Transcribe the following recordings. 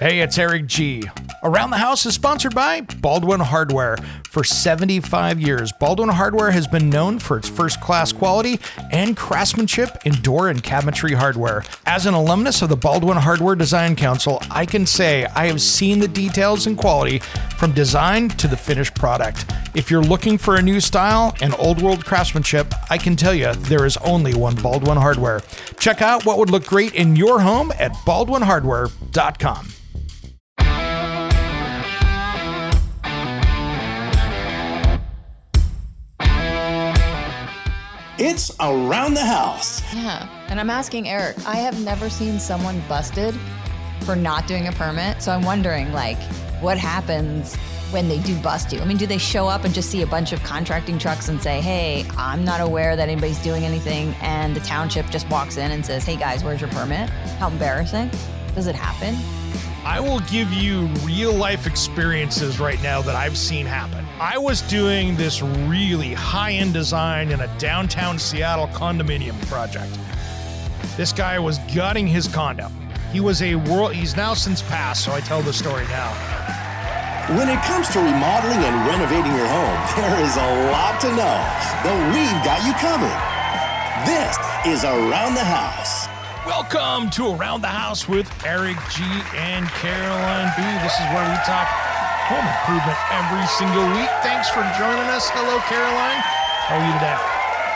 Hey, it's Eric G. Around the House is sponsored by Baldwin Hardware. For 75 years, Baldwin Hardware has been known for its first-class quality and craftsmanship in door and cabinetry hardware. As an alumnus of the Baldwin Hardware Design Council, I can say I have seen the details and quality from design to the finished product. If you're looking for a new style and old-world craftsmanship, I can tell you there is only one Baldwin Hardware. Check out what would look great in your home at baldwinhardware.com. It's Around the House. Yeah, and I'm asking Eric, I have never seen someone busted for not doing a permit, so I'm wondering, what happens when they do bust you? I mean, do they show up and just see a bunch of contracting trucks and say, hey, I'm not aware that anybody's doing anything, and the township just walks in and says, hey guys, where's your permit? How embarrassing. Does it happen? I will give you real life experiences right now that I've seen happen. I was doing this really high-end design in a downtown Seattle condominium project. This guy was gutting his condo. He's now since passed, so I tell the story now. When it comes to remodeling and renovating your home, there is a lot to know, but we've got you covered. This is Around the House. Welcome to Around the House with Eric G. and Caroline B. This is where we talk home improvement every single week. Thanks for joining us. Hello, Caroline. How are you today?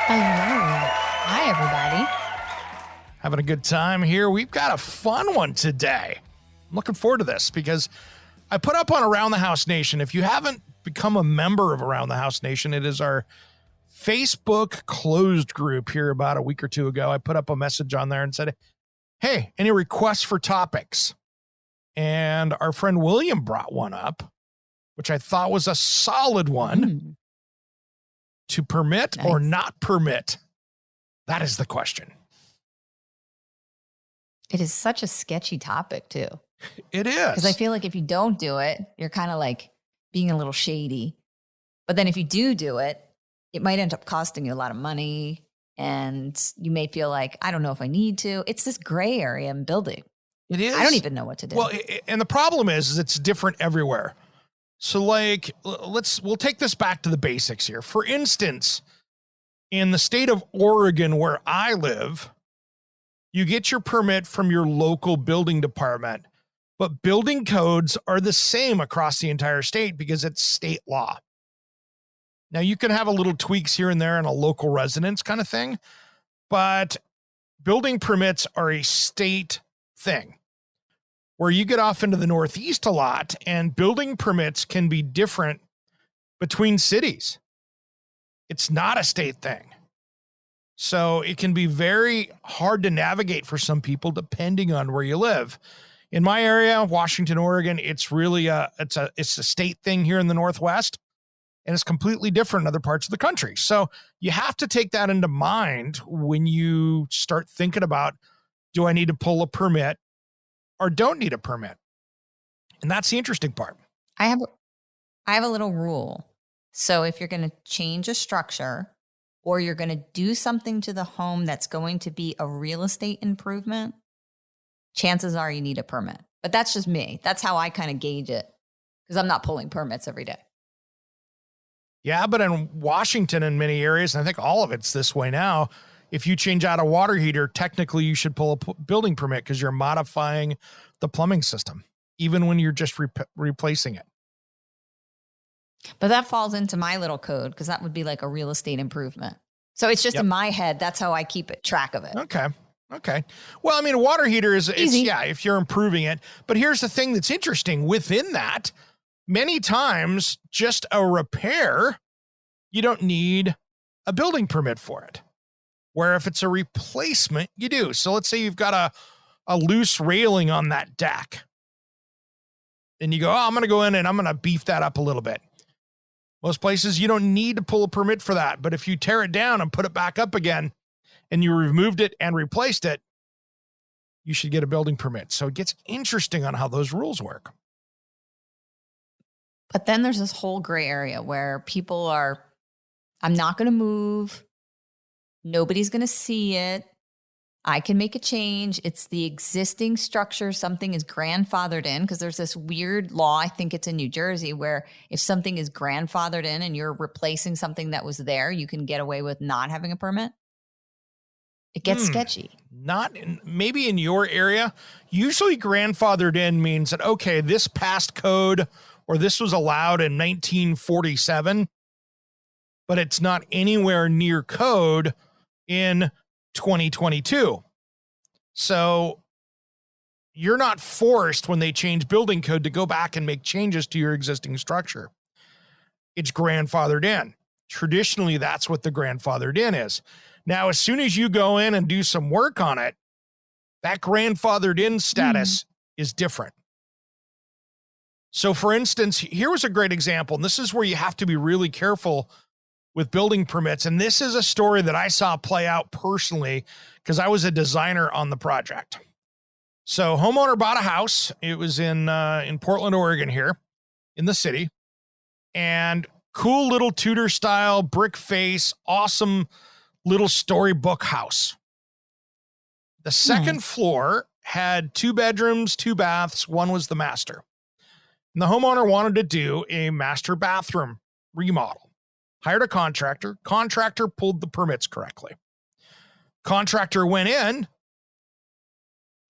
Hello. Hi, everybody. Having a good time here. We've got a fun one today. I'm looking forward to this because I put up on Around the House Nation. If you haven't become a member of Around the House Nation, it is our Facebook closed group here about a week or two ago. I put up a message on there and said, hey, any requests for topics? And our friend William brought one up, which I thought was a solid one. To permit or not permit? That is the question. It is such a sketchy topic, too. It is. Because I feel like if you don't do it, you're kind of like being a little shady. But then if you do it, it might end up costing you a lot of money, and you may feel like, I don't know if I need to. It's this gray area in building. It is. I don't even know what to do. Well, and the problem is it's different everywhere. So we'll take this back to the basics here. For instance, in the state of Oregon, where I live, you get your permit from your local building department, but building codes are the same across the entire state because it's state law. Now, you can have a little tweaks here and there in a local residence kind of thing, but building permits are a state thing where you get off into the Northeast a lot, and building permits can be different between cities. It's not a state thing. So it can be very hard to navigate for some people depending on where you live. In my area, Washington, Oregon, it's really it's a state thing here in the Northwest. And it's completely different in other parts of the country. So you have to take that into mind when you start thinking about, do I need to pull a permit or don't need a permit? And that's the interesting part. I have a little rule. So if you're going to change a structure or you're going to do something to the home that's going to be a real estate improvement, chances are you need a permit. But that's just me. That's how I kind of gauge it, because I'm not pulling permits every day. Yeah, but in Washington, in many areas, and I think all of it's this way now, if you change out a water heater, technically you should pull a building permit because you're modifying the plumbing system, even when you're just replacing it. But that falls into my little code because that would be like a real estate improvement. So it's just in my head, that's how I keep track of it. Okay. Well, I mean, a water heater is, easy. If you're improving it. But here's the thing that's interesting. Within that, many times, just a repair, you don't need a building permit for it. Where if it's a replacement, you do. So let's say you've got a loose railing on that deck. And you go, I'm going to go in and I'm going to beef that up a little bit. Most places, you don't need to pull a permit for that. But if you tear it down and put it back up again, and you removed it and replaced it, you should get a building permit. So it gets interesting on how those rules work. But then there's this whole gray area where people are, I'm not going to move. Nobody's going to see it. I can make a change. It's the existing structure. Something is grandfathered in because there's this weird law. I think it's in New Jersey where if something is grandfathered in and you're replacing something that was there, you can get away with not having a permit. It gets sketchy. Maybe in your area. Usually grandfathered in means that, okay, this passed code or this was allowed in 1947, but it's not anywhere near code in 2022. So you're not forced when they change building code to go back and make changes to your existing structure. It's grandfathered in. Traditionally, that's what the grandfathered in is. Now, as soon as you go in and do some work on it, that grandfathered in status is different. So for instance, here was a great example, and this is where you have to be really careful with building permits. And this is a story that I saw play out personally because I was a designer on the project. So homeowner bought a house. It was in Portland, Oregon here in the city. And cool little Tudor style brick face, awesome little storybook house. The second floor had 2 bedrooms, 2 baths. One was the master. And the homeowner wanted to do a master bathroom remodel. Hired a contractor. Contractor pulled the permits correctly. Contractor went in,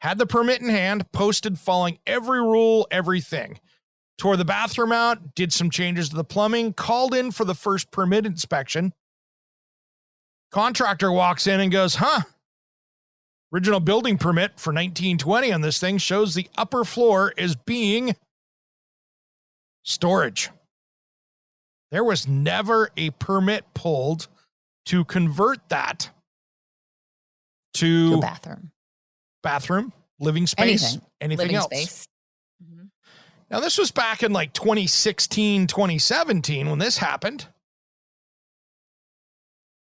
had the permit in hand, posted following every rule, everything. Tore the bathroom out, did some changes to the plumbing, called in for the first permit inspection. Contractor walks in and goes, original building permit for 1920 on this thing shows the upper floor is being storage. There was never a permit pulled to convert that to bathroom, living space, anything else. Space. Now, this was back in like 2016, 2017 when this happened.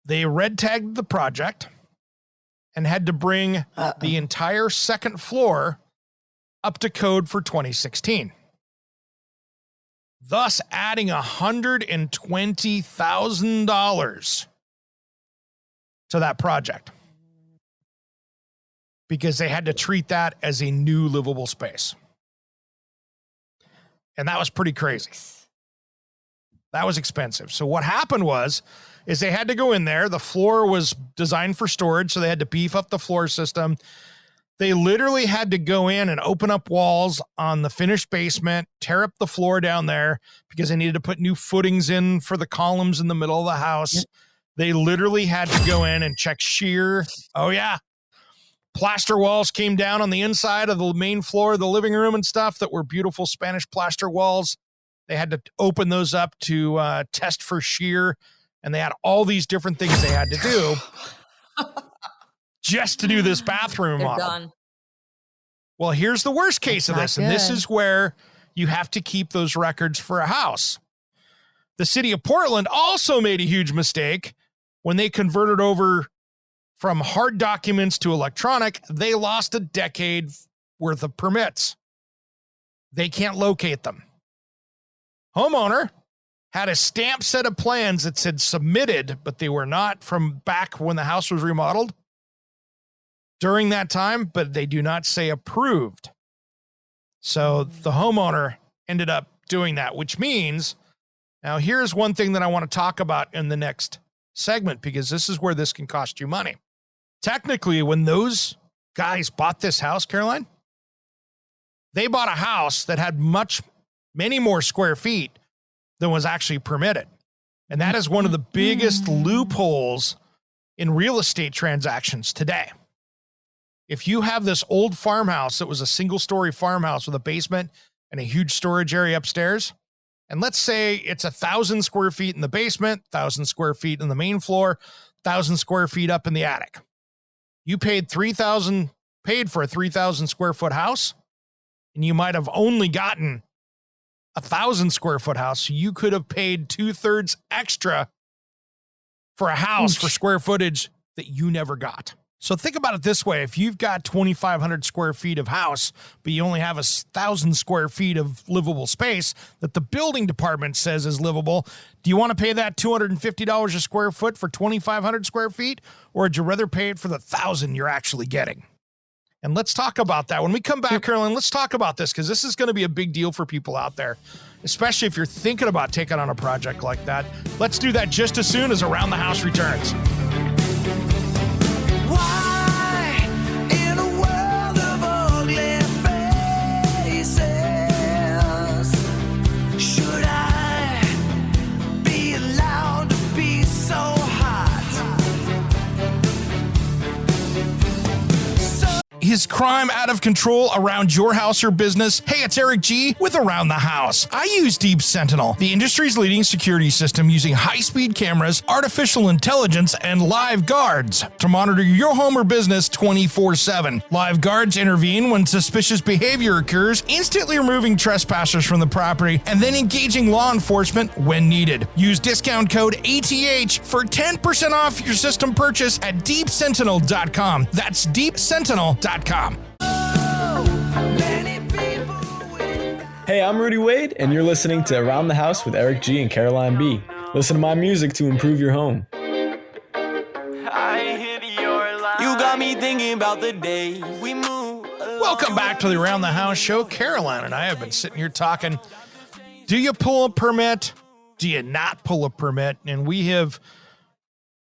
They red tagged the project and had to bring the entire second floor up to code for 2016. Thus adding $120,000 to that project because they had to treat that as a new livable space. And that was pretty crazy. That was expensive. So what happened is they had to go in there. The floor was designed for storage, so they had to beef up the floor system. They literally had to go in and open up walls on the finished basement, tear up the floor down there because they needed to put new footings in for the columns in the middle of the house. Yep. They literally had to go in and check shear. Oh, yeah. Plaster walls came down on the inside of the main floor of the living room and stuff that were beautiful Spanish plaster walls. They had to open those up to test for shear, and they had all these different things they had to do just to do this bathroom They're model. Done. Well, here's the worst case of this, and this is where you have to keep those records for a house. The city of Portland also made a huge mistake when they converted over from hard documents to electronic. They lost a decade worth of permits. They can't locate them. Homeowner had a stamped set of plans that said submitted, but they were not from back when the house was remodeled during that time, but they do not say approved. So the homeowner ended up doing that, which means, now here's one thing that I want to talk about in the next segment, because this is where this can cost you money. Technically, when those guys bought this house, Caroline, they bought a house that had many more square feet than was actually permitted. And that is one of the biggest loopholes in real estate transactions today. If you have this old farmhouse that was a single-story farmhouse with a basement and a huge storage area upstairs, and let's say it's 1,000 square feet in the basement, 1,000 square feet in the main floor, 1,000 square feet up in the attic. You paid for a 3,000 square foot house, and you might have only gotten 1,000 square foot house. So you could have paid 2/3 extra for a house for square footage that you never got. So think about it this way. If you've got 2,500 square feet of house, but you only have 1,000 square feet of livable space that the building department says is livable, do you want to pay that $250 a square foot for 2,500 square feet? Or would you rather pay it for the 1,000 you're actually getting? And let's talk about that. When we come back, Caroline, let's talk about this, because this is going to be a big deal for people out there, especially if you're thinking about taking on a project like that. Let's do that just as soon as Around the House returns. Is crime out of control around your house or business? Hey, it's Eric G with Around the House. I use Deep Sentinel, the industry's leading security system using high-speed cameras, artificial intelligence, and live guards to monitor your home or business 24/7. Live guards intervene when suspicious behavior occurs, instantly removing trespassers from the property and then engaging law enforcement when needed. Use discount code ATH for 10% off your system purchase at deepsentinel.com. That's deepsentinel.com. Hey, I'm Rudy Wade, and you're listening to Around the House with Eric G and Caroline B. Listen to my music to improve your home. You got me thinking about the day we moved. Welcome back to the Around the House show. Caroline and I have been sitting here talking. Do you pull a permit? Do you not pull a permit? And we have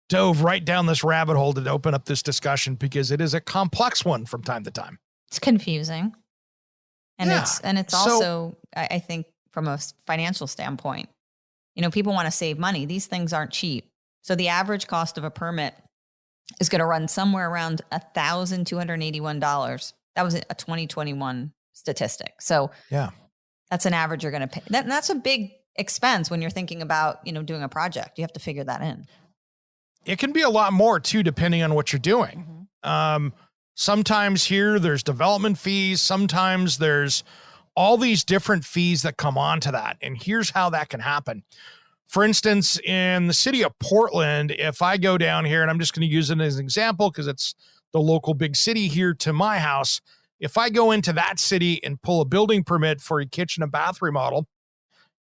dove right down this rabbit hole to open up this discussion, because it is a complex one from time to time. It's confusing. And Yeah. it's also, I think, from a financial standpoint, people want to save money. These things aren't cheap. So the average cost of a permit is going to run somewhere around $1,281. That was a 2021 statistic. So Yeah. that's an average you're going to pay. That's a big expense when you're thinking about, doing a project. You have to figure that in. It can be a lot more too, depending on what you're doing. Sometimes here there's development fees. Sometimes there's all these different fees that come onto that. And here's how that can happen. For instance, in the city of Portland, if I go down here, and I'm just going to use it as an example because it's the local big city here to my house. If I go into that city and pull a building permit for a kitchen and bath remodel,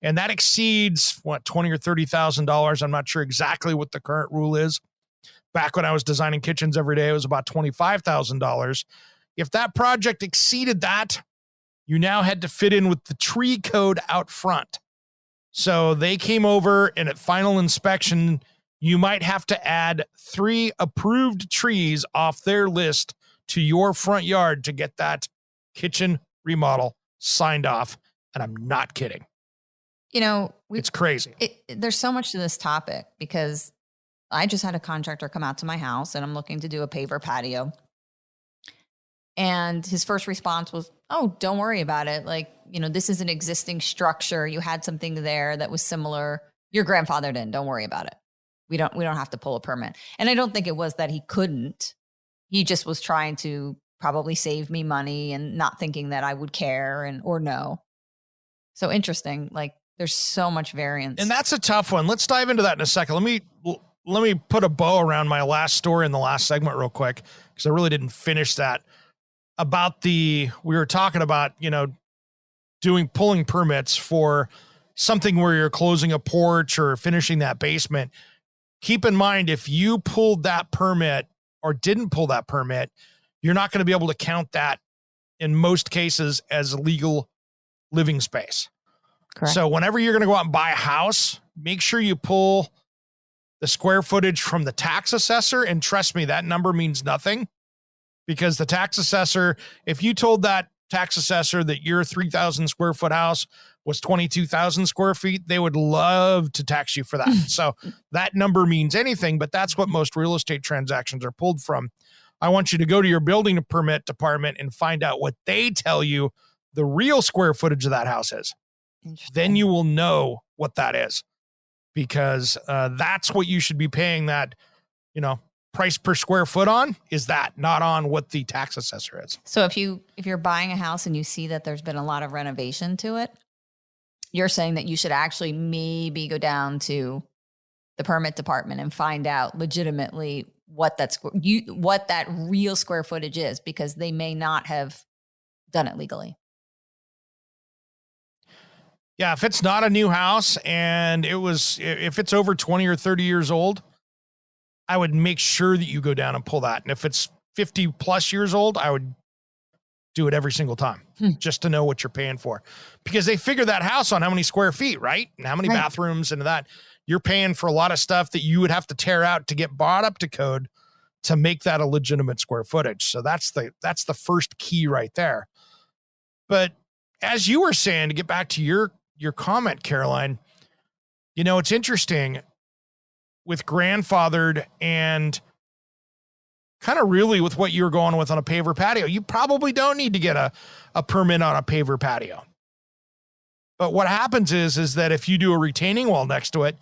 and that exceeds $20,000 or $30,000. I'm not sure exactly what the current rule is. Back when I was designing kitchens every day, it was about $25,000. If that project exceeded that, you now had to fit in with the tree code out front. So they came over, and at final inspection, you might have to add 3 approved trees off their list to your front yard to get that kitchen remodel signed off. And I'm not kidding. It's crazy. There's so much to this topic, because I just had a contractor come out to my house, and I'm looking to do a paver patio. And his first response was, "Oh, don't worry about it. This is an existing structure. You had something there that was similar. Your grandfather didn't. Don't worry about it. We don't have to pull a permit." And I don't think it was that he couldn't. He just was trying to probably save me money and not thinking that I would care or know. So interesting. There's so much variance. And that's a tough one. Let's dive into that in a second. Let me put a bow around my last story in the last segment real quick, because I really didn't finish that. We were talking about, pulling permits for something where you're closing a porch or finishing that basement. Keep in mind, if you pulled that permit or didn't pull that permit, you're not going to be able to count that in most cases as legal living space. Correct. So whenever you're going to go out and buy a house, make sure you pull the square footage from the tax assessor. And trust me, that number means nothing, because the tax assessor, if you told that tax assessor that your 3,000 square foot house was 22,000 square feet, they would love to tax you for that. So that number means anything, but that's what most real estate transactions are pulled from. I want you to go to your building permit department and find out what they tell you the real square footage of that house is. Then you will know what that is, because that's what you should be paying that, price per square foot on, is that, not on what the tax assessor is. So if you're buying a house and you see that there's been a lot of renovation to it, you're saying that you should actually maybe go down to the permit department and find out legitimately what that real square footage is, because they may not have done it legally. Yeah, if it's not a new house and if it's over 20 or 30 years old, I would make sure that you go down and pull that. And if it's 50 plus years old, I would do it every single time just to know what you're paying for, because they figure that house on how many square feet, right? And how many bathrooms and that. You're paying for a lot of stuff that you would have to tear out to get brought up to code to make that a legitimate square footage. So that's the first key right there. But as you were saying, to get back to your comment, Caroline, it's interesting with grandfathered and kind of really with what you're going with on a paver patio. You probably don't need to get a permit on a paver patio. But what happens is that if you do a retaining wall next to it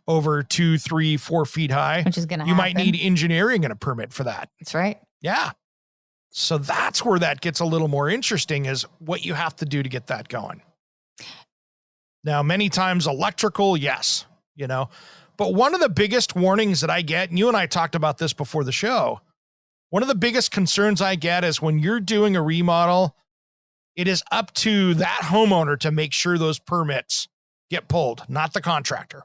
over 2, 3, 4 feet high, which is going to you might need engineering and a permit for that. That's right. Yeah. So that's where that gets a little more interesting, is what you have to do to get that going. Now, many times electrical, yes, but one of the biggest warnings that I get, and you and I talked about this before the show, one of the biggest concerns I get is when you're doing a remodel, it is up to that homeowner to make sure those permits get pulled, not the contractor.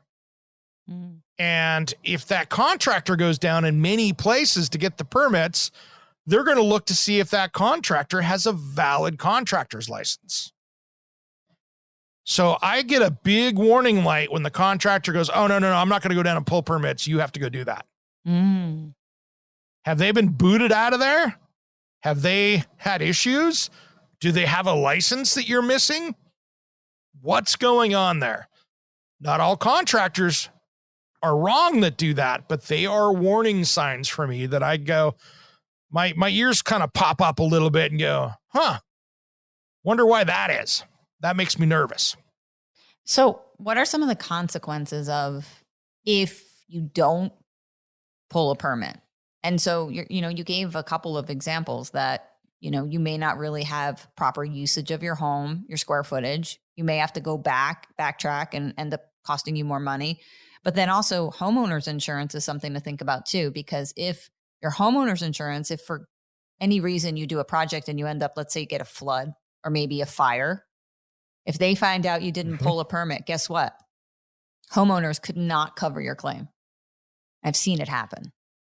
Mm. And if that contractor goes down in many places to get the permits, they're going to look to see if that contractor has a valid contractor's license. So I get a big warning light when the contractor goes, oh, no, I'm not going to go down and pull permits. You have to go do that. Mm. Have they been booted out of there? Have they had issues? Do they have a license that you're missing? What's going on there? Not all contractors are wrong that do that, but they are warning signs for me that I go, my ears kind of pop up a little bit and go, wonder why that is. That makes me nervous. So what are some of the consequences of if you don't pull a permit? And so, you gave a couple of examples that, you may not really have proper usage of your home, your square footage. You may have to go backtrack and end up costing you more money. But then also homeowner's insurance is something to think about too, because if your homeowner's insurance, if for any reason you do a project and you end up, let's say you get a flood or maybe a fire, if they find out you didn't pull a permit, guess what? Homeowners could not cover your claim. I've seen it happen.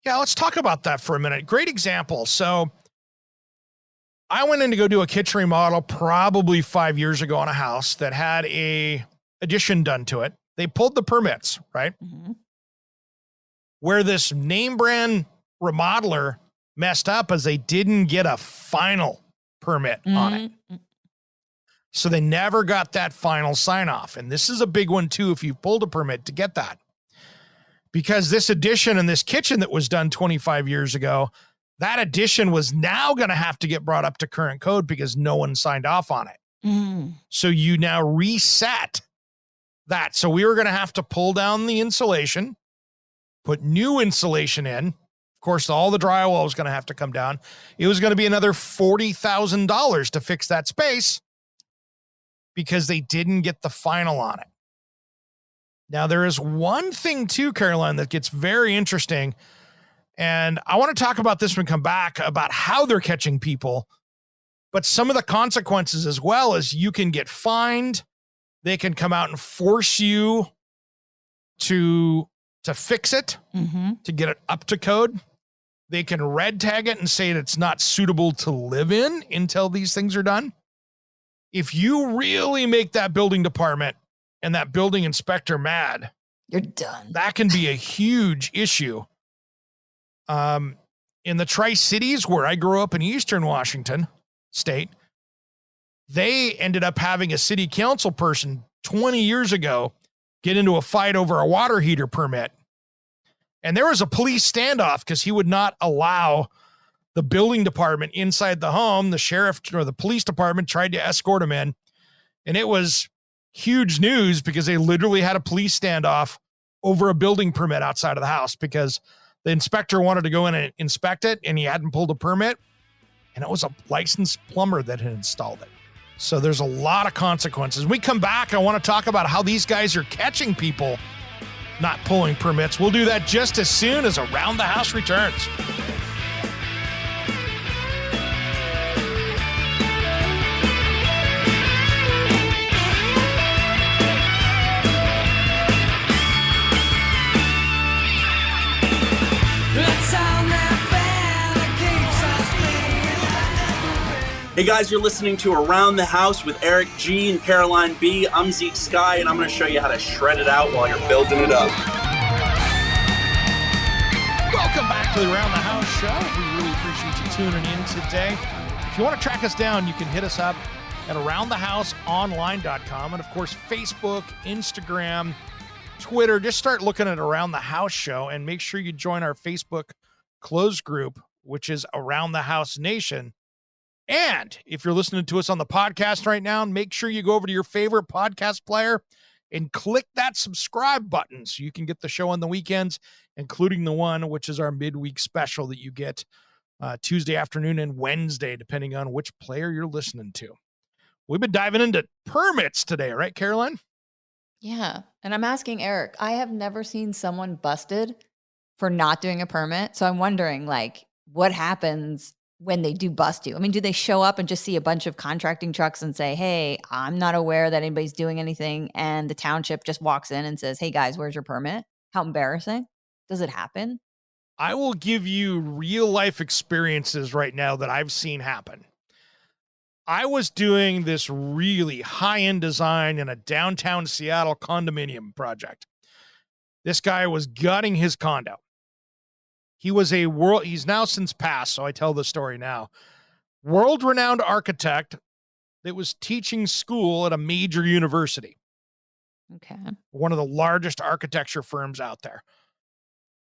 Yeah, let's talk about that for a minute. Great example. So I went in to go do a kitchen remodel probably 5 years ago on a house that had a addition done to it. They pulled the permits, right? Mm-hmm. Where this name brand remodeler messed up is they didn't get a final permit on it. So they never got that final sign off. And this is a big one too, if you've pulled a permit to get that. Because this addition and this kitchen that was done 25 years ago, that addition was now going to have to get brought up to current code because no one signed off on it. Mm. So you now reset that. So we were going to have to pull down the insulation, put new insulation in. Of course, all the drywall was going to have to come down. It was going to be another $40,000 to fix that space because they didn't get the final on it. Now, there is one thing too, Caroline, that gets very interesting. And I want to talk about this when we come back about how they're catching people, but some of the consequences as well as you can get fined. They can come out and force you to fix it, to get it up to code. They can red tag it and say that it's not suitable to live in until these things are done. If you really make that building department and that building inspector mad, you're done. That can be a huge issue. In the Tri-Cities where I grew up in Eastern Washington State, they ended up having a city council person 20 years ago get into a fight over a water heater permit. And there was a police standoff because he would not allow the building department inside the home. The sheriff or the police department tried to escort him in. And it was huge news because they literally had a police standoff over a building permit outside of the house because the inspector wanted to go in and inspect it and he hadn't pulled a permit. And it was a licensed plumber that had installed it. So there's a lot of consequences. When we come back, I want to talk about how these guys are catching people not pulling permits. We'll do that just as soon as Around the House returns. Hey guys, you're listening to Around the House with Eric G and Caroline B. I'm Zeke Sky, and I'm going to show you how to shred it out while you're building it up. Welcome back to the Around the House show. We really appreciate you tuning in today. If you want to track us down, you can hit us up at aroundthehouseonline.com. And of course, Facebook, Instagram, Twitter. Just start looking at Around the House show and make sure you join our Facebook closed group, which is Around the House Nation. And if you're listening to us on the podcast right now, make sure you go over to your favorite podcast player and click that subscribe button so you can get the show on the weekends, including the one which is our midweek special that you get Tuesday afternoon and Wednesday, depending on which player you're listening to. We've been diving into permits today, right, Caroline? Yeah. And I'm asking Eric, I have never seen someone busted for not doing a permit. So I'm wondering, like, what happens when they do bust you? I mean, do they show up and just see a bunch of contracting trucks and say, hey, I'm not aware that anybody's doing anything, and the township just walks in and says, hey guys, where's your permit? How embarrassing. Does it happen? I will give you real life experiences right now that I've seen happen. I was doing this really high-end design in a downtown Seattle condominium project. This guy was gutting his condo. He was he's now since passed, so I tell the story now. World-renowned architect that was teaching school at a major university. Okay. One of the largest architecture firms out there.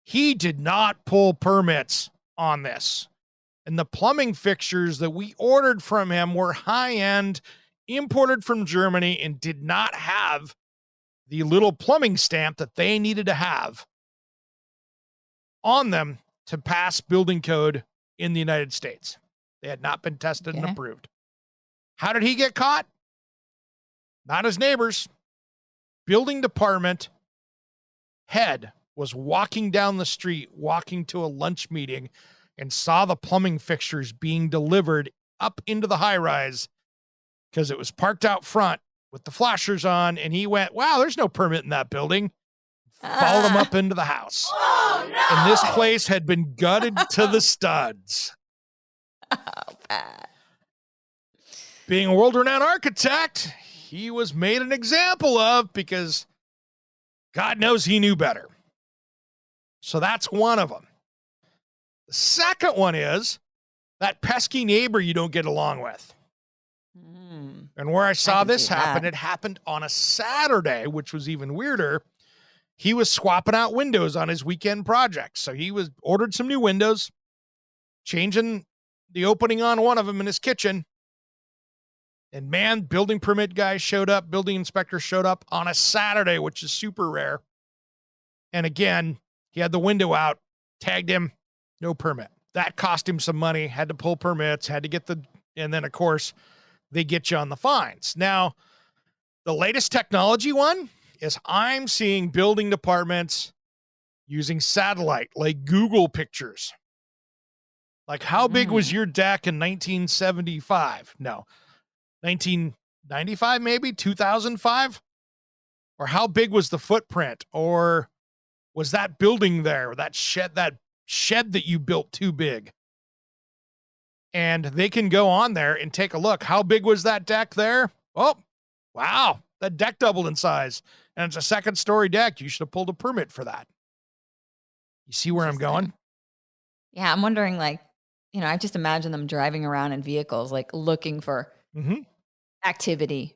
He did not pull permits on this. And the plumbing fixtures that we ordered from him were high-end, imported from Germany, and did not have the little plumbing stamp that they needed to have on them to pass building code in the United States. They had not been tested and approved. How did he get caught? Not his neighbors. Building department head was walking down the street, walking to a lunch meeting, and saw the plumbing fixtures being delivered up into the high rise because it was parked out front with the flashers on, and he went, wow, there's no permit in that building. Followed him up into the house. Oh, no. And this place had been gutted to the studs. Oh, bad. Being a world-renowned architect, he was made an example of because God knows he knew better. So that's one of them. The second one is that pesky neighbor you don't get along with. And where I saw this happen, it happened on a Saturday, which was even weirder. He was swapping out windows on his weekend project. So he ordered some new windows, changing the opening on one of them in his kitchen. And man, building permit guys showed up, building inspectors showed up on a Saturday, which is super rare. And again, he had the window out, tagged him, no permit. That cost him some money, had to pull permits, had to get and then of course, they get you on the fines. Now, the latest technology one is I'm seeing building departments using satellite, like Google pictures. Like, how big was your deck in 1975? No. 1995, maybe? 2005? Or how big was the footprint? Or was that building there, that shed that you built too big? And they can go on there and take a look. How big was that deck there? Oh, wow. That deck doubled in size. And it's a second story deck. You should have pulled a permit for that. You see where I'm going? Yeah, I'm wondering, like, I just imagine them driving around in vehicles, like looking for activity.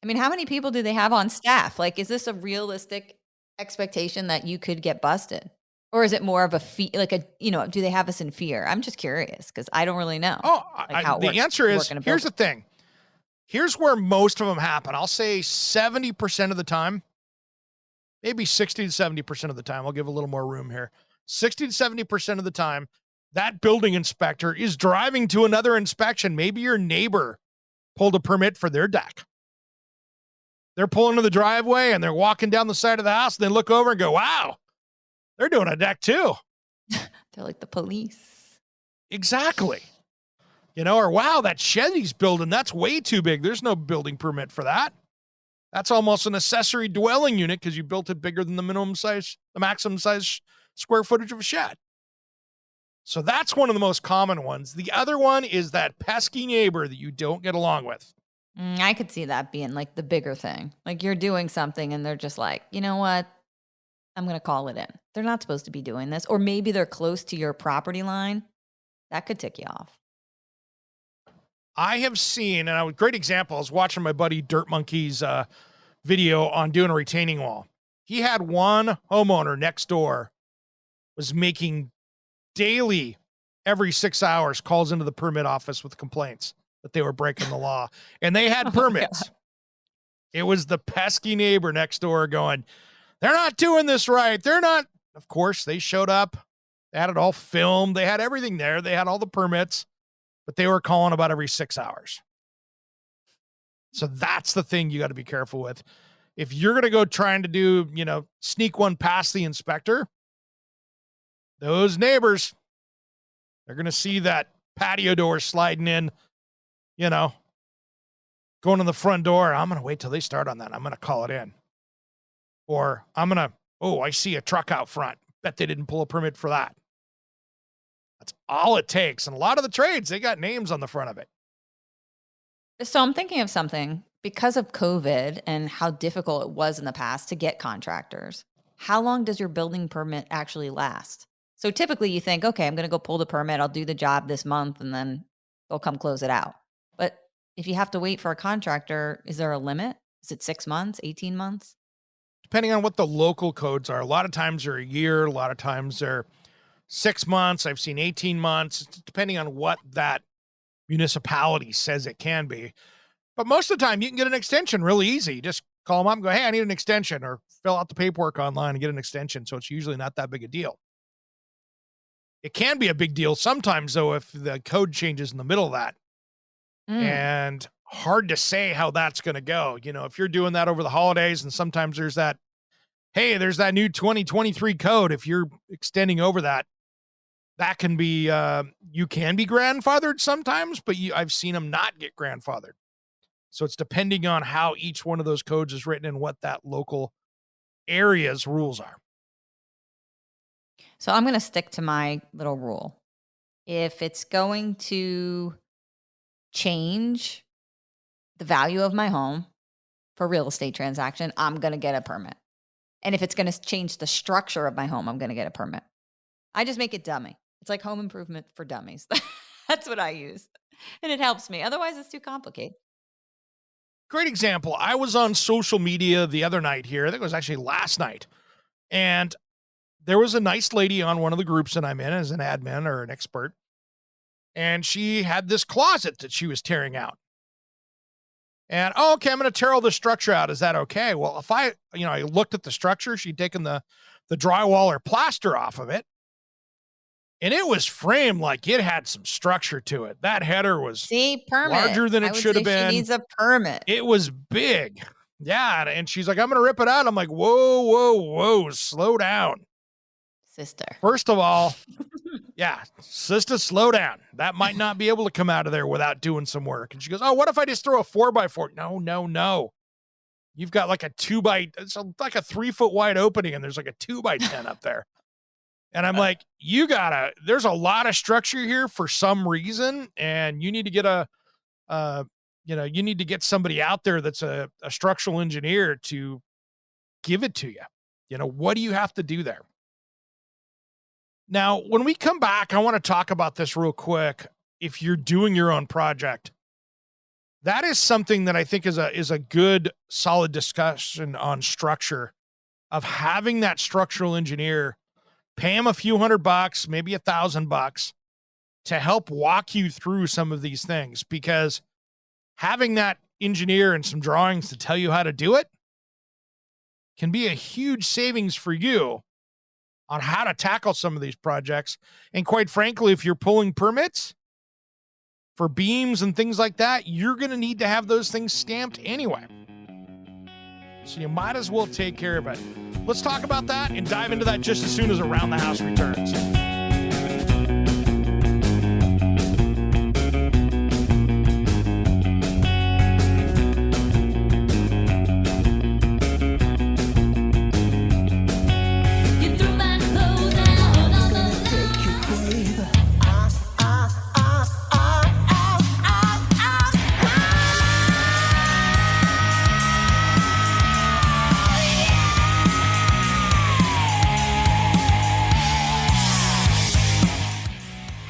I mean, how many people do they have on staff? Like, is this a realistic expectation that you could get busted? Or is it more of a do they have us in fear? I'm just curious because I don't really know. Oh, how it the works answer to is, work in a here's the building. thing. Here's where most of them happen. I'll say 70% of the time, maybe 60 to 70% of the time. I'll give a little more room here. 60 to 70% of the time, that building inspector is driving to another inspection. Maybe your neighbor pulled a permit for their deck. They're pulling to the driveway and they're walking down the side of the house and they look over and go, wow, they're doing a deck too. They're like the police. Exactly. Or wow, that shed he's building, that's way too big. There's no building permit for that. That's almost an accessory dwelling unit because you built it bigger than the maximum size square footage of a shed. So that's one of the most common ones. The other one is that pesky neighbor that you don't get along with. I could see that being like the bigger thing. Like you're doing something and they're just like, you know what? I'm going to call it in. They're not supposed to be doing this. Or maybe they're close to your property line. That could tick you off. I have seen, and a great example, I was watching my buddy Dirt Monkey's video on doing a retaining wall. He had one homeowner next door was making daily, every 6 hours, calls into the permit office with complaints that they were breaking the law. And they had permits. It was the pesky neighbor next door going, they're not doing this right. They're not. Of course, they showed up. They had it all filmed. They had everything there. They had all the permits. But they were calling about every 6 hours. So that's the thing you got to be careful with. If you're going to go trying to do, sneak one past the inspector, those neighbors, they're going to see that patio door sliding in, going to the front door. I'm going to wait till they start on that. I'm going to call it in. Or I see a truck out front. Bet they didn't pull a permit for that. That's all it takes. And a lot of the trades, they got names on the front of it. So I'm thinking of something because of COVID and how difficult it was in the past to get contractors. How long does your building permit actually last? So typically you think, okay, I'm going to go pull the permit. I'll do the job this month and then they'll come close it out. But if you have to wait for a contractor, is there a limit? Is it 6 months, 18 months? Depending on what the local codes are. A lot of times they're a year. A lot of times they're 6 months. I've seen 18 months, depending on what that municipality says it can be. But most of the time you can get an extension really easy. You just call them up and go, hey, I need an extension, or fill out the paperwork online and get an extension. So it's usually not that big a deal. It can be a big deal sometimes, though, if the code changes in the middle of that. And hard to say how that's going to go. If you're doing that over the holidays, and sometimes there's that new 2023 code. If you're extending over that can be, you can be grandfathered sometimes, but I've seen them not get grandfathered. So it's depending on how each one of those codes is written and what that local area's rules are. So I'm going to stick to my little rule. If it's going to change the value of my home for real estate transaction, I'm going to get a permit. And if it's going to change the structure of my home, I'm going to get a permit. I just make it dummy. It's like home improvement for dummies. That's what I use. And it helps me. Otherwise, it's too complicated. Great example. I was on social media the other night here. I think it was actually last night. And there was a nice lady on one of the groups that I'm in as an admin or an expert. And she had this closet that she was tearing out. And, okay, I'm going to tear all the structure out. Is that okay? Well, if I looked at the structure, she'd taken the drywall or plaster off of it. And it was framed like it had some structure to it. That header was larger than it should have been. She needs a permit. It was big. Yeah. And she's like, I'm going to rip it out. I'm like, whoa, slow down. Sister. First of all, yeah, sister, slow down. That might not be able to come out of there without doing some work. And she goes, oh, what if I just throw a 4x4? No. You've got like it's like a 3 foot wide opening and there's like a 2x10 up there. And I'm like, there's a lot of structure here for some reason. And you need to get you need to get somebody out there that's a structural engineer to give it to you. What do you have to do there? Now, when we come back, I want to talk about this real quick. If you're doing your own project, that is something that I think is a good, solid discussion on structure, of having that structural engineer, pay him a few $100, maybe $1,000 to help walk you through some of these things, because having that engineer and some drawings to tell you how to do it can be a huge savings for you on how to tackle some of these projects. And quite frankly, if you're pulling permits for beams and things like that, you're going to need to have those things stamped anyway. So you might as well take care of it. Let's talk about that and dive into that just as soon as Around the House returns.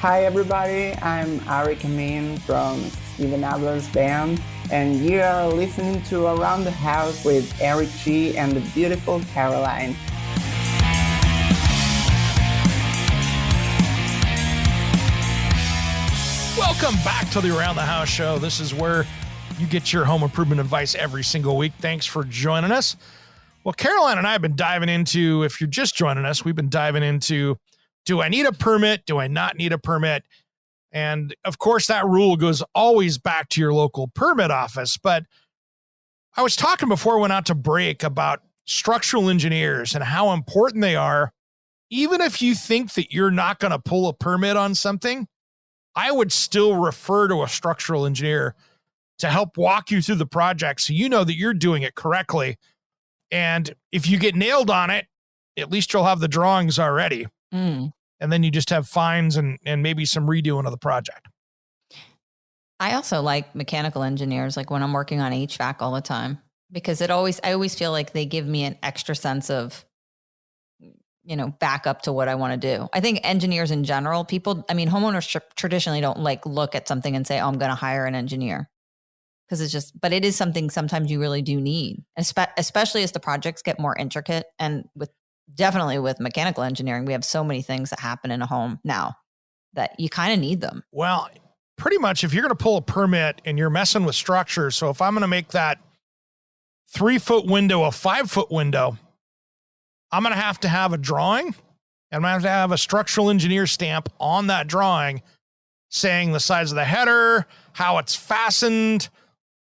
Hi everybody, I'm Eric Amin from Steven Adler's band, and you are listening to Around the House with Eric G and the beautiful Caroline. Welcome back to the Around the House show. This is where you get your home improvement advice every single week. Thanks for joining us. Well, Caroline and I have been diving into, if you're just joining us, we've been diving into, do I need a permit? Do I not need a permit? And of course, that rule goes always back to your local permit office. But I was talking before we went out to break about structural engineers and how important they are. Even if you think that you're not going to pull a permit on something, I would still refer to a structural engineer to help walk you through the project so you know that you're doing it correctly. And if you get nailed on it, at least you'll have the drawings already. And then you just have fines and maybe some redoing of the project. I also like mechanical engineers, like when I'm working on HVAC all the time, because I always feel like they give me an extra sense of, back up to what I want to do. I think engineers in general, homeowners traditionally don't look at something and say, oh, I'm going to hire an engineer. Because but it is something sometimes you really do need, especially as the projects get more intricate. And definitely with mechanical engineering, we have so many things that happen in a home now that you kind of need them. Well, pretty much if you're going to pull a permit and you're messing with structure, so if I'm going to make that 3-foot window a 5-foot window, I'm going to have a drawing, and I'm going to have a structural engineer stamp on that drawing saying the size of the header, how it's fastened,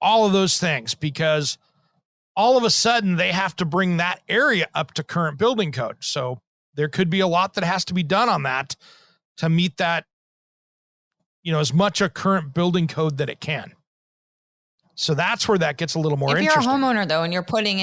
all of those things, because all of a sudden they have to bring that area up to current building code. So there could be a lot that has to be done on that to meet that, as much a current building code that it can. So that's where that gets a little more interesting. If you're a homeowner though, and you're putting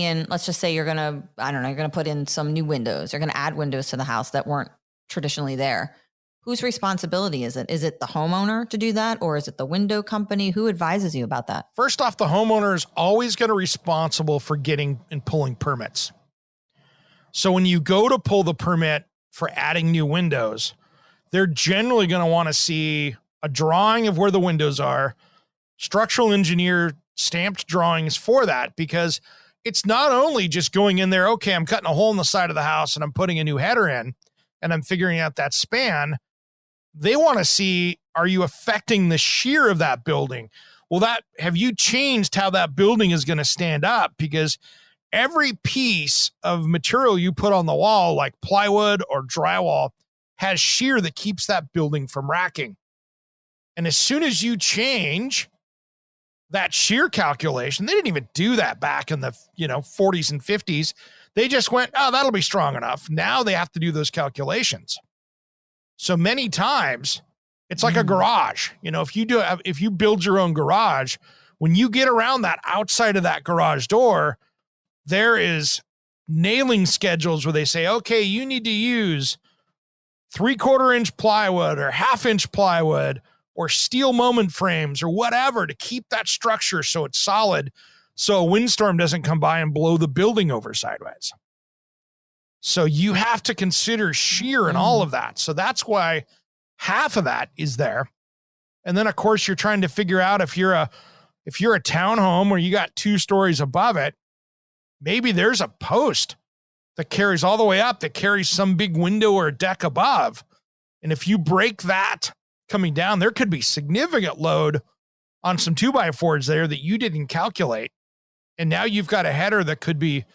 in, let's just say you're going to put in some new windows, you're going to add windows to the house that weren't traditionally there. Whose responsibility is it? Is it the homeowner to do that, or is it the window company? Who advises you about that? First off, the homeowner is always going to be responsible for getting and pulling permits. So when you go to pull the permit for adding new windows, they're generally going to want to see a drawing of where the windows are, structural engineer stamped drawings for that, because it's not only just going in there, okay, I'm cutting a hole in the side of the house and I'm putting a new header in and I'm figuring out that span. They want to see, are you affecting the shear of that building? Well, have you changed how that building is going to stand up? Because every piece of material you put on the wall, like plywood or drywall, has shear that keeps that building from racking. And as soon as you change that shear calculation, they didn't even do that back in the 40s and 50s. They just went, oh, that'll be strong enough. Now they have to do those calculations. So many times it's like a garage. If you build your own garage, when you get around that outside of that garage door, there is nailing schedules where they say, okay, you need to use 3/4 inch plywood or 1/2 inch plywood or steel moment frames or whatever to keep that structure so it's solid, so a windstorm doesn't come by and blow the building over sideways. So you have to consider shear and all of that. So that's why half of that is there. And then of course you're trying to figure out if you're a townhome where you got 2 stories above it, maybe there's a post that carries all the way up that carries some big window or deck above. And if you break that coming down, there could be significant load on some 2x4s there that you didn't calculate. And now you've got a header that could be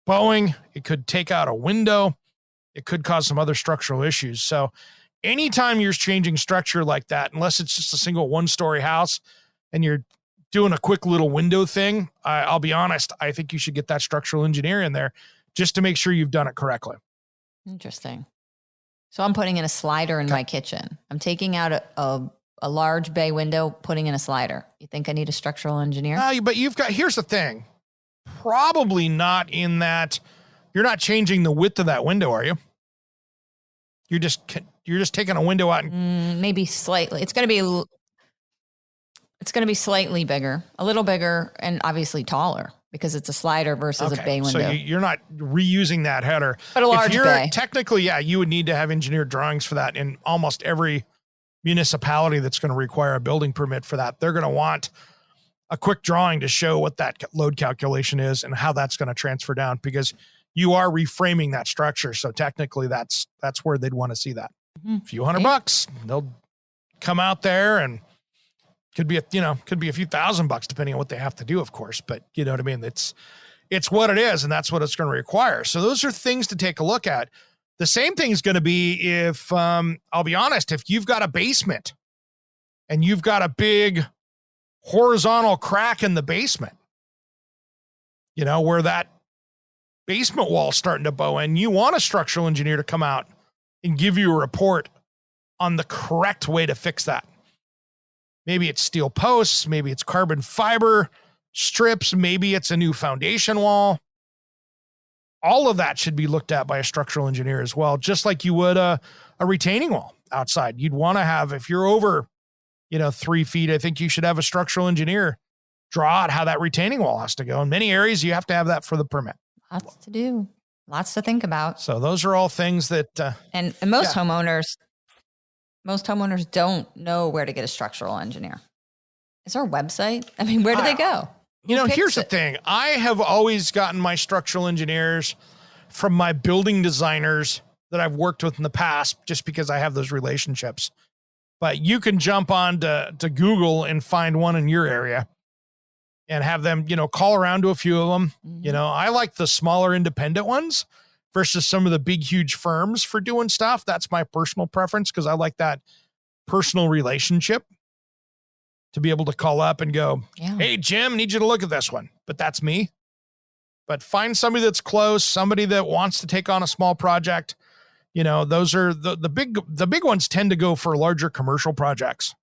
bowing. It could take out a window. It could cause some other structural issues. So anytime you're changing structure like that, unless it's just a single 1-story house and you're doing a quick little window thing, I'll be honest, I think you should get that structural engineer in there just to make sure you've done it correctly. Interesting. So I'm putting in a slider in my kitchen. I'm taking out a large bay window, putting in a slider. You think I need a structural engineer? But here's the thing. Probably not in that. You're not changing the width of that window, are you? You're just taking a window out and maybe slightly. It's going to be slightly bigger, a little bigger, and obviously taller because it's a slider versus a bay window. So you're not reusing that header. But a large bay. Technically, yeah, you would need to have engineered drawings for that in almost every municipality that's going to require a building permit for that. They're going to want a quick drawing to show what that load calculation is and how that's going to transfer down, because you are reframing that structure. So technically that's where they'd want to see that. A few $100, they'll come out there, and could be a few $1,000 depending on what they have to do, of course. But you know what I mean? It's what it is, and that's what it's going to require. So those are things to take a look at. The same thing is going to be if, I'll be honest, if you've got a basement and you've got a big horizontal crack in the basement, where that basement wall's starting to bow in, you want a structural engineer to come out and give you a report on the correct way to fix that. Maybe it's steel posts, maybe it's carbon fiber strips, maybe it's a new foundation wall. All of that should be looked at by a structural engineer as well, just like you would a retaining wall outside. You'd want to have, if you're over, 3 feet, I think you should have a structural engineer draw out how that retaining wall has to go. In many areas, you have to have that for the permit. Lots to do. Lots to think about. So those are all things that... and most homeowners don't know where to get a structural engineer. Is there a website? I mean, where do they go? Here's the thing. I have always gotten my structural engineers from my building designers that I've worked with in the past, just because I have those relationships. But you can jump on to Google and find one in your area and have them, call around to a few of them. Mm-hmm. I like the smaller independent ones versus some of the big, huge firms for doing stuff. That's my personal preference, because I like that personal relationship to be able to call up and go, hey, Jim, I need you to look at this one. But that's me. But find somebody that's close, somebody that wants to take on a small project. Those are the big ones tend to go for larger commercial projects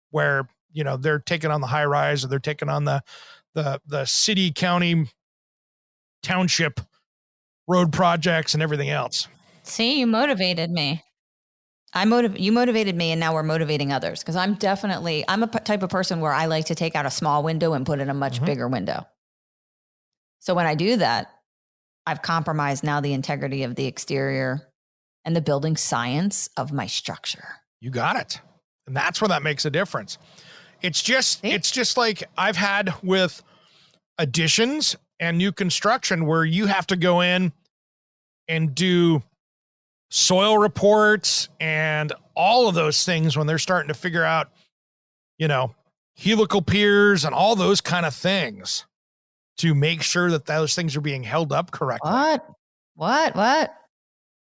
where, they're taking on the high rise, or they're taking on the city, county, township road projects and everything else. See, you motivated me. You motivated me, and now we're motivating others, because I'm a type of person where I like to take out a small window and put in a much bigger window. So when I do that, I've compromised now the integrity of the exterior and the building science of my structure. You got it. And that's where that makes a difference. It's just like I've had with additions and new construction, where you have to go in and do soil reports and all of those things when they're starting to figure out, helical piers and all those kind of things to make sure that those things are being held up correctly.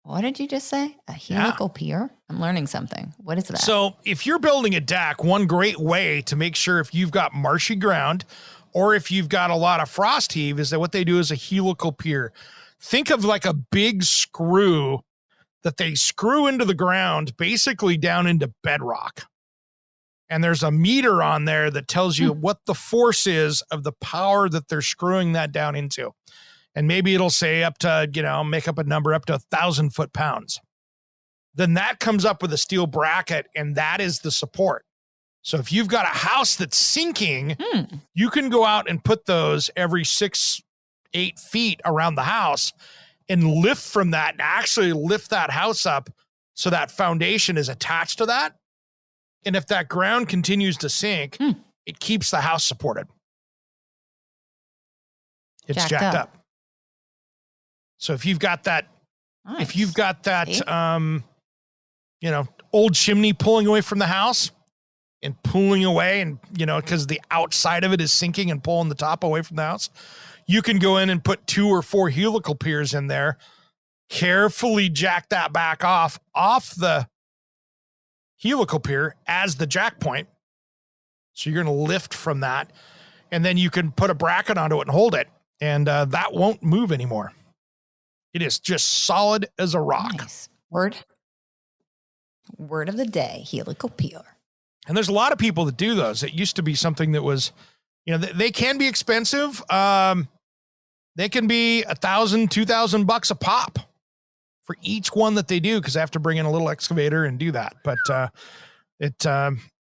What did you just say? A helical pier? I'm learning something. What is that? So if you're building a deck, one great way to make sure if you've got marshy ground or if you've got a lot of frost heave is that what they do is a helical pier. Think of like a big screw that they screw into the ground, basically down into bedrock. And there's a meter on there that tells you what the force is of the power that they're screwing that down into. And maybe it'll say up to, make up a number up to 1,000 foot-pounds. Then that comes up with a steel bracket, and that is the support. So if you've got a house that's sinking, you can go out and put those every 6-8 feet around the house and lift from that and actually lift that house up so that foundation is attached to that. And if that ground continues to sink, it keeps the house supported. It's jacked up. So if you've got that, old chimney pulling away from the house and pulling away and, because the outside of it is sinking and pulling the top away from the house, you can go in and put 2 or 4 helical piers in there, carefully jack that back off the helical pier as the jack point. So you're going to lift from that, and then you can put a bracket onto it and hold it, and that won't move anymore. It is just solid as a rock. Nice. Word of the day, helical pure. And there's a lot of people that do those. It used to be something that was, they can be expensive. They can be $1,000, $2,000 a pop for each one that they do, because they have to bring in a little excavator and do that. But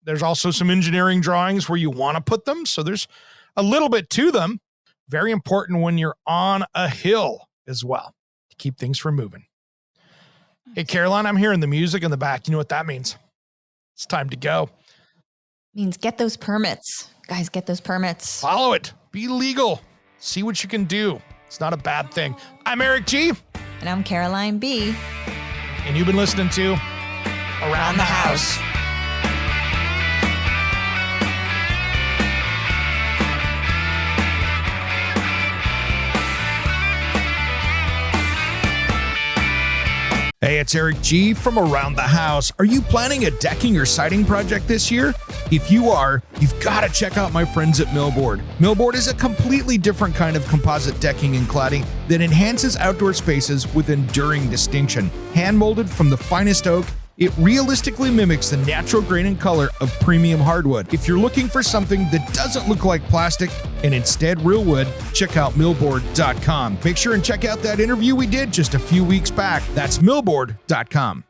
there's also some engineering drawings where you want to put them. So there's a little bit to them. Very important when you're on a hill as well, to keep things from moving. Hey, Caroline, I'm hearing the music in the back. You know what that means? It's time to go. Means get those permits. Guys, get those permits. Follow it. Be legal. See what you can do. It's not a bad thing. I'm Eric G. And I'm Caroline B. And you've been listening to Around the House. Hey, it's Eric G. from Around the House. Are you planning a decking or siding project this year? If you are, you've got to check out my friends at Millboard. Millboard is a completely different kind of composite decking and cladding that enhances outdoor spaces with enduring distinction. Hand-molded from the finest oak, it realistically mimics the natural grain and color of premium hardwood. If you're looking for something that doesn't look like plastic and instead real wood, check out millboard.com. Make sure and check out that interview we did just a few weeks back. That's millboard.com.